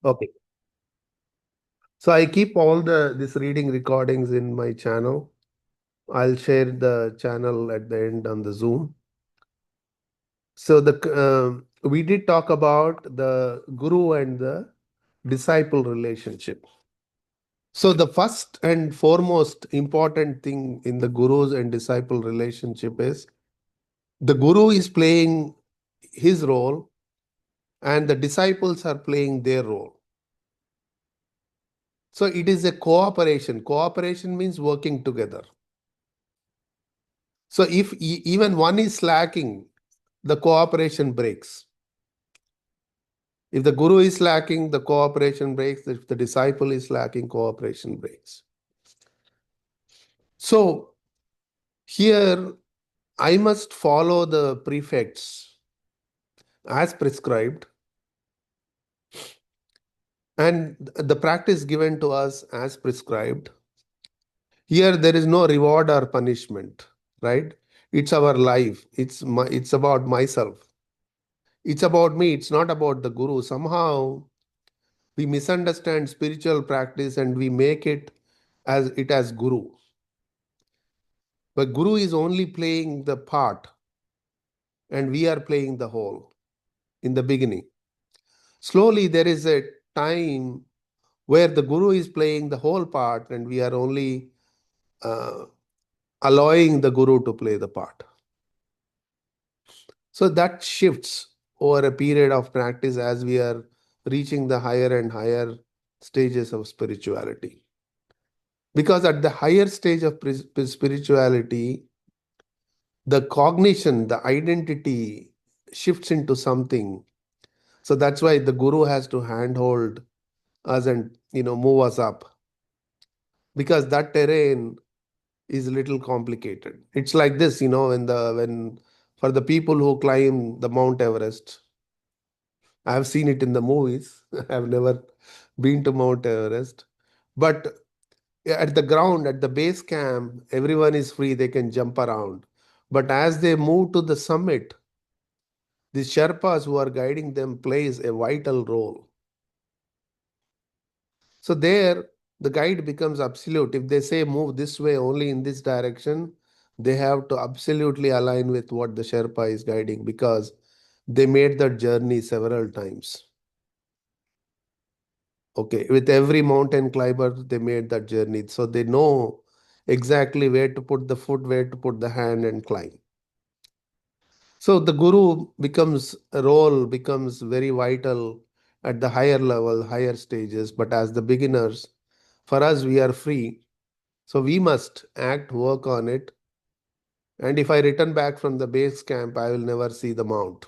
Okay. So I keep all this reading recordings in my channel. I'll share the channel at the end on the Zoom. So we did talk about the guru and the disciple relationship. So the first and foremost important thing in the gurus and disciple relationship is the guru is playing his role and the disciples are playing their role. So it is a cooperation. Cooperation means working together. So if even one is slacking, the cooperation breaks. If the guru is lacking, the cooperation breaks. If the disciple is lacking, cooperation breaks. So here I must follow the prefects as prescribed and the practice given to us as prescribed. Here there is no reward or punishment, right? It's our life. It's about myself. It's about me. It's not about the guru. Somehow we misunderstand spiritual practice and we make it as guru. But guru is only playing the part and we are playing the whole in the beginning. Slowly there is a time where the guru is playing the whole part and we are only uh, allowing the guru to play the part. So that shifts over a period of practice as we are reaching the higher and higher stages of spirituality. Because at the higher stage of spirituality, the cognition, the identity shifts into something. So that's why the guru has to handhold us and move us up because that terrain is a little complicated. It's like this, when for the people who climb the Mount Everest, I've seen it in the movies. I've never been to Mount Everest, but at the ground, at the base camp, everyone is free, they can jump around. But as they move to the summit, the Sherpas who are guiding them plays a vital role. So there, the guide becomes absolute. If they say move this way only in this direction, they have to absolutely align with what the Sherpa is guiding because they made that journey several times. Okay, with every mountain climber, they made that journey. So they know exactly where to put the foot, where to put the hand and climb. So the guru becomes a role becomes very vital at the higher level, higher stages. But as the beginners, for us, we are free. So we must act, work on it. And if I return back from the base camp, I will never see the mount.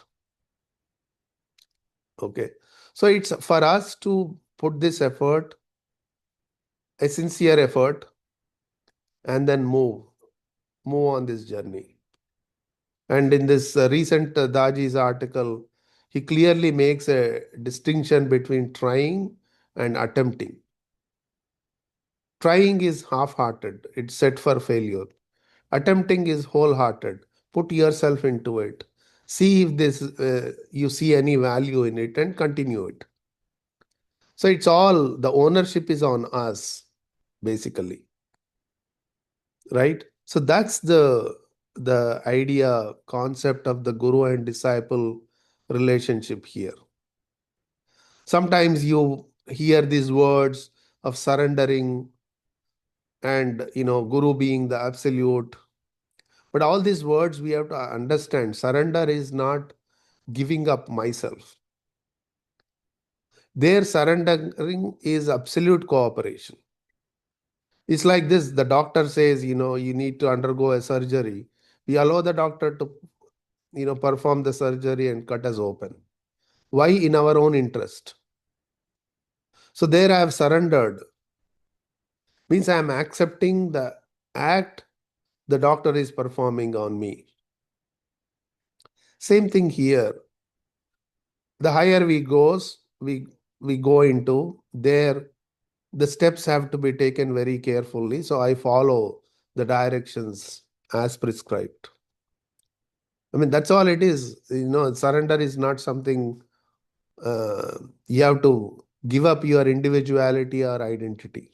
Okay. So it's for us to put this effort, a sincere effort, and then move on this journey. And in this recent Daji's article, he clearly makes a distinction between trying and attempting. Trying is half-hearted, it's set for failure. Attempting is wholehearted. Put yourself into it. See if you see any value in it and continue it. So it's all the ownership is on us, basically, right? So that's the idea concept of the guru and disciple relationship here. Sometimes you hear these words of surrendering and guru being the absolute, but all these words we have to understand. Surrender is not giving up myself. Their surrendering is absolute cooperation. It's like this: the doctor says, you need to undergo a surgery. We allow the doctor to perform the surgery and cut us open. Why? In our own interest. So there I have surrendered. Means I am accepting the act the doctor is performing on me. Same thing here. The higher we go into, there the steps have to be taken very carefully. So I follow the directions as prescribed. I mean, that's all it is. Surrender is not something you have to give up your individuality or identity.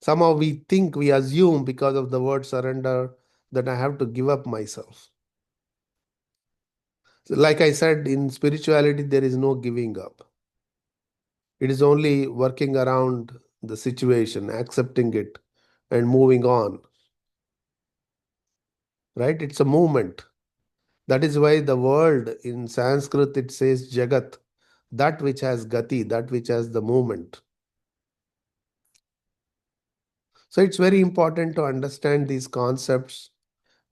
Somehow we think, we assume because of the word surrender that I have to give up myself. So like I said, in spirituality, there is no giving up. It is only working around the situation, accepting it, and moving on. Right? It's a movement. That is why the word in Sanskrit it says Jagat, that which has gati, that which has the movement. So it's very important to understand these concepts,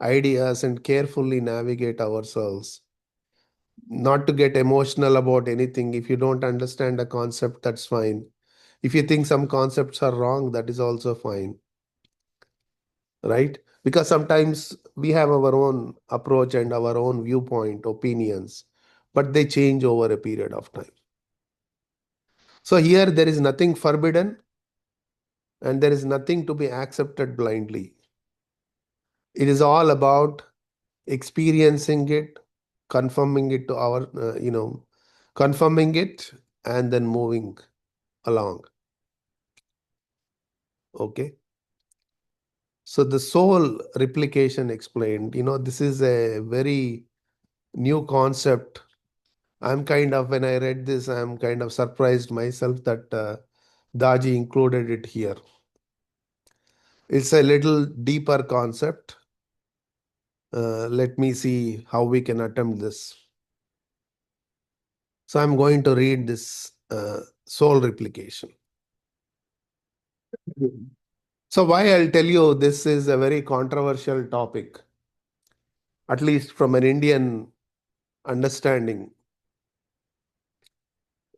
ideas, and carefully navigate ourselves. Not to get emotional about anything. If you don't understand a concept, that's fine. If you think some concepts are wrong, that is also fine. Right? Because sometimes we have our own approach and our own viewpoint, opinions, but they change over a period of time. So here there is nothing forbidden and there is nothing to be accepted blindly. It is all about experiencing it, confirming it to our, confirming it and then moving along. Okay. So the soul replication explained, this is a very new concept. When I read this, I'm kind of surprised myself that Daji included it here. It's a little deeper concept. Let me see how we can attempt this. So I'm going to read this soul replication. So why I'll tell you this is a very controversial topic, at least from an Indian understanding.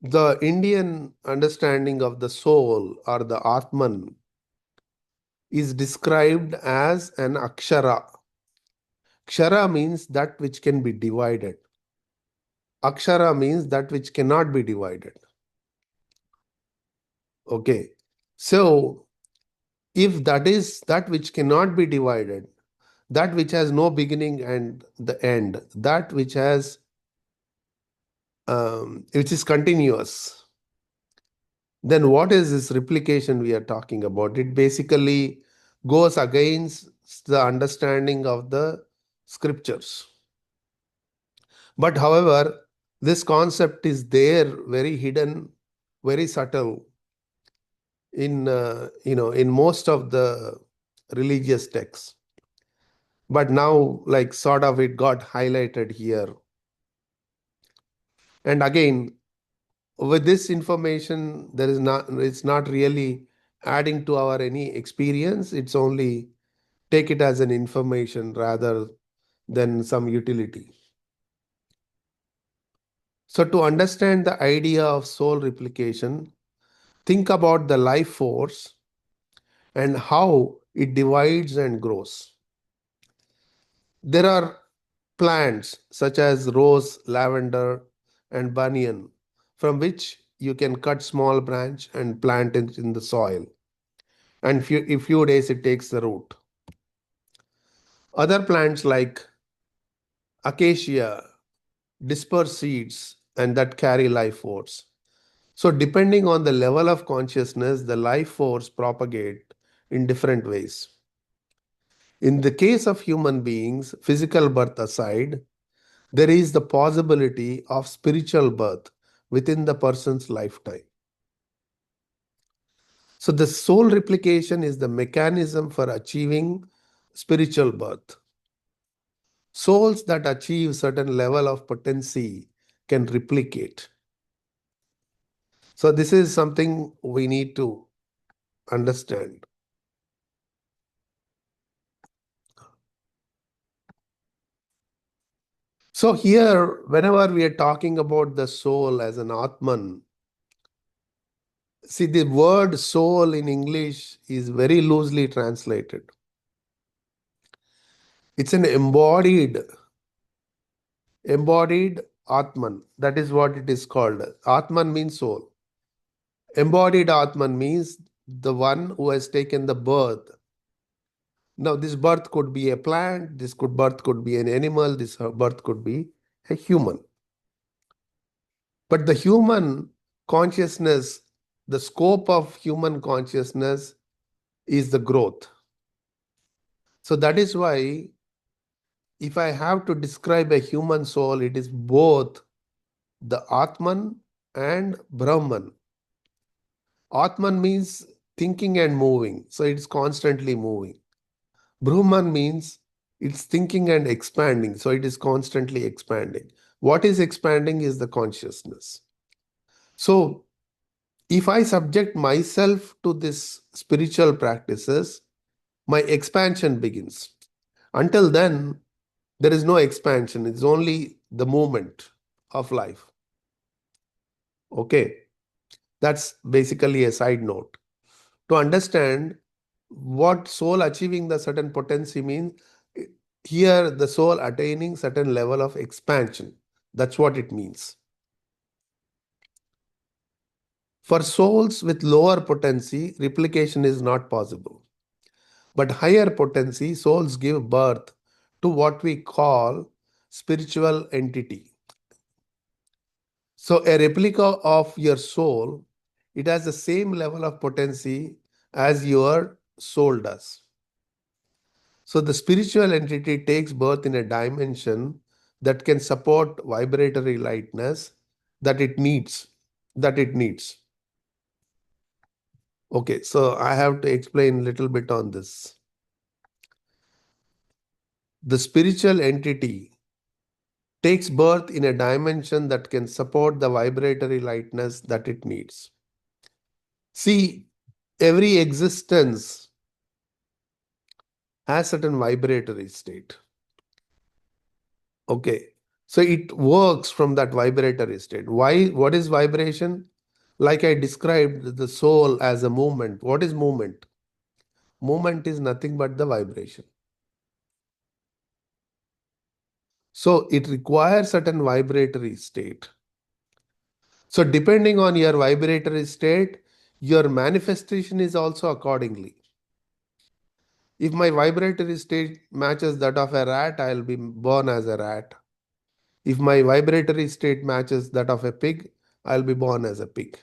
The Indian understanding of the soul or the Atman is described as an akshara. Kshara means that which can be divided. Akshara means that which cannot be divided. Okay. So if that is that which cannot be divided, that which has no beginning and the end, that which is continuous, then what is this replication we are talking about? It basically goes against the understanding of the scriptures. But however, this concept is there, very hidden, very subtle in most of the religious texts. But now, like sort of, it got highlighted here. And again, with this information, it's not really adding to our any experience. It's only take it as an information rather than some utility. So to understand the idea of soul replication, think about the life force and how it divides and grows. There are plants such as rose, lavender, and banyan, from which you can cut small branch and plant it in the soil. And in few days it takes the root. Other plants like acacia disperse seeds and that carry life force. So depending on the level of consciousness, the life force propagate in different ways. In the case of human beings, physical birth aside, there is the possibility of spiritual birth within the person's lifetime. So the soul replication is the mechanism for achieving spiritual birth. Souls that achieve certain level of potency can replicate. So this is something we need to understand. So here, whenever we are talking about the soul as an Atman, see the word soul in English is very loosely translated. It's an embodied Atman. That is what it is called. Atman means soul. Embodied Atman means the one who has taken the birth. Now, this birth could be a plant, birth could be an animal, this birth could be a human. But the human consciousness, the scope of human consciousness is the growth. So that is why if I have to describe a human soul, it is both the Atman and Brahman. Atman means thinking and moving, so it's constantly moving. Brahman means it's thinking and expanding, so it is constantly expanding. What is expanding is the consciousness. So if I subject myself to this spiritual practices, my expansion begins. Until then, there is no expansion, it's only the movement of life. Okay, that's basically a side note. To understand what soul achieving the certain potency means, here the soul attaining certain level of expansion. That's what it means. For souls with lower potency, replication is not possible. But higher potency, souls give birth to what we call spiritual entity. So a replica of your soul, it has the same level of potency as your soul does. So the spiritual entity takes birth in a dimension that can support vibratory lightness that it needs. That it needs. Okay, so I have to explain a little bit on this. The spiritual entity takes birth in a dimension that can support the vibratory lightness that it needs. See, every existence has certain vibratory state. Okay, so it works from that vibratory state. Why? What is vibration? Like I described the soul as a movement. What is movement? Movement is nothing but the vibration. So it requires certain vibratory state. So depending on your vibratory state, your manifestation is also accordingly. If my vibratory state matches that of a rat, I'll be born as a rat. If my vibratory state matches that of a pig, I'll be born as a pig.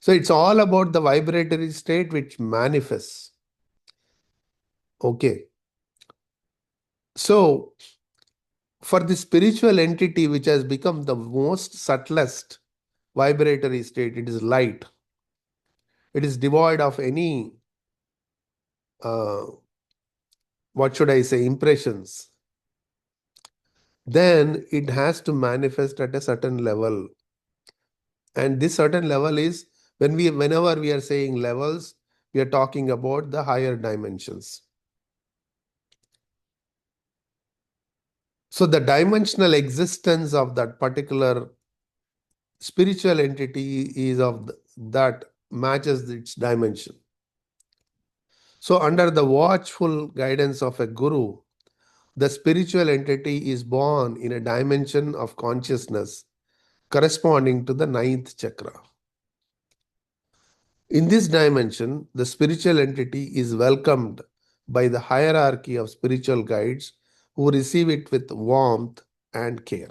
So it's all about the vibratory state which manifests. Okay. So for the spiritual entity which has become the most subtlest vibratory state, it is light. It is devoid of any, what should I say, impressions. Then it has to manifest at a certain level. And this certain level is, whenever we are saying levels, we are talking about the higher dimensions. So the dimensional existence of that particular spiritual entity is of that matches its dimension. So under the watchful guidance of a guru, the spiritual entity is born in a dimension of consciousness corresponding to the ninth chakra. In this dimension, the spiritual entity is welcomed by the hierarchy of spiritual guides who receive it with warmth and care.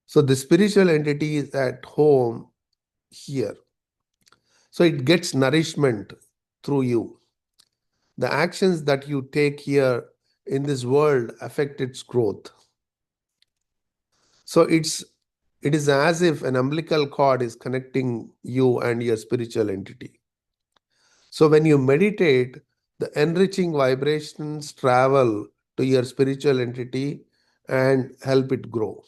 So the spiritual entity is at home here. So it gets nourishment through you. The actions that you take here in this world affect its growth. So it is as if an umbilical cord is connecting you and your spiritual entity. So when you meditate, the enriching vibrations travel to your spiritual entity and help it grow.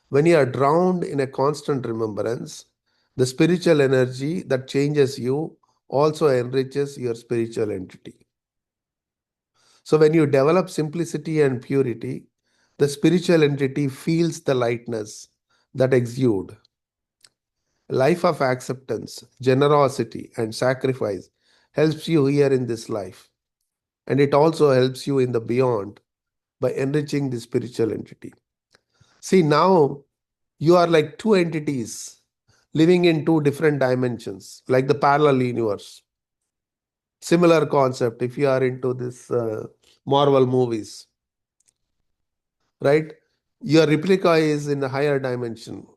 When you are drowned in a constant remembrance, the spiritual energy that changes you also enriches your spiritual entity. So when you develop simplicity and purity, the spiritual entity feels the lightness that exude. Life of acceptance, generosity, and sacrifice helps you here in this life. And it also helps you in the beyond by enriching the spiritual entity. See, now you are like two entities living in two different dimensions, like the parallel universe. Similar concept if you are into this Marvel movies, right? Your replica is in a higher dimension.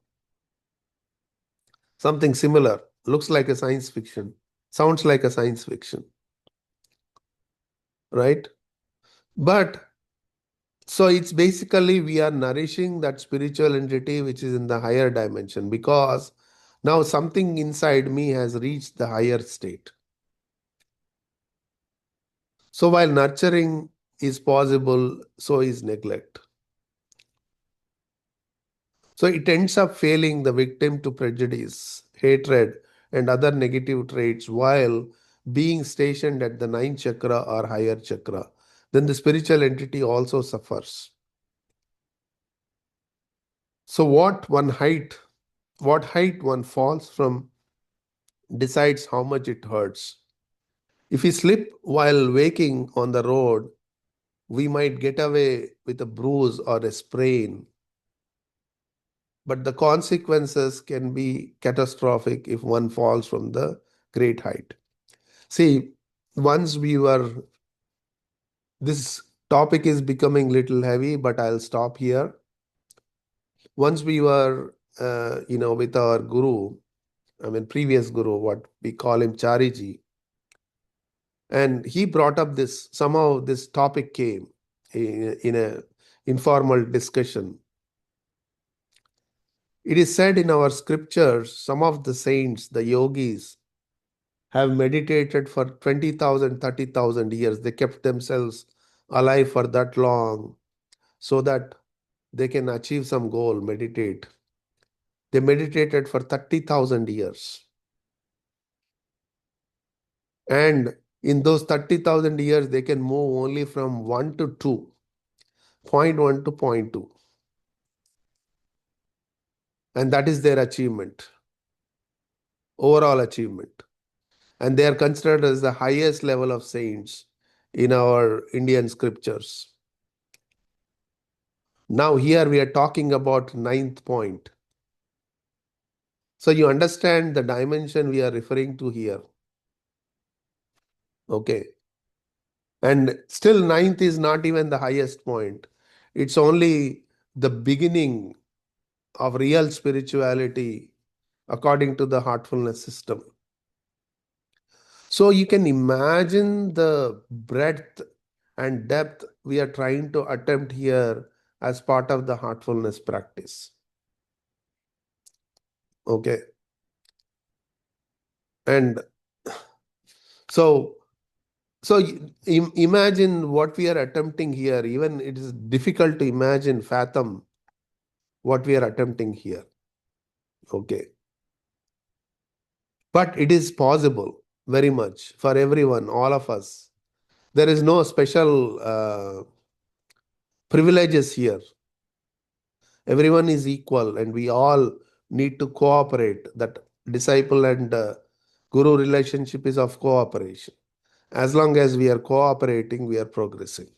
Something similar. Looks like a science fiction. Sounds like a science fiction. Right? But so it's basically we are nourishing that spiritual entity which is in the higher dimension, because now something inside me has reached the higher state. So while nurturing is possible, so is neglect. So it ends up failing the victim to prejudice, hatred, and other negative traits while being stationed at the ninth chakra or higher chakra. Then the spiritual entity also suffers. So what height one falls from decides how much it hurts. If we slip while waking on the road, we might get away with a bruise or a sprain, but the consequences can be catastrophic if one falls from the great height. See, once we were, this topic is becoming little heavy, but I'll stop here. Once we were, with our guru, I mean, previous guru, what we call him Chariji, and he brought up this, somehow this topic came in a informal discussion. It is said in our scriptures, some of the saints, the yogis, have meditated for 20,000, 30,000 years. They kept themselves alive for that long so that they can achieve some goal, meditate. They meditated for 30,000 years. And in those 30,000 years, they can move only from 1 to 2, point 1 to point 2. And that is their achievement, overall achievement. And they are considered as the highest level of saints in our Indian scriptures. Now here we are talking about ninth point. So you understand the dimension we are referring to here. Okay. And still ninth is not even the highest point. It's only the beginning of real spirituality according to the heartfulness system. So you can imagine the breadth and depth we are trying to attempt here as part of the heartfulness practice. Okay. And so imagine what we are attempting here. Even it is difficult to imagine, fathom what we are attempting here. Okay. But it is possible very much for everyone, all of us. There is no special privileges here. Everyone is equal and we all need to cooperate. That disciple and guru relationship is of cooperation. As long as we are cooperating, we are progressing.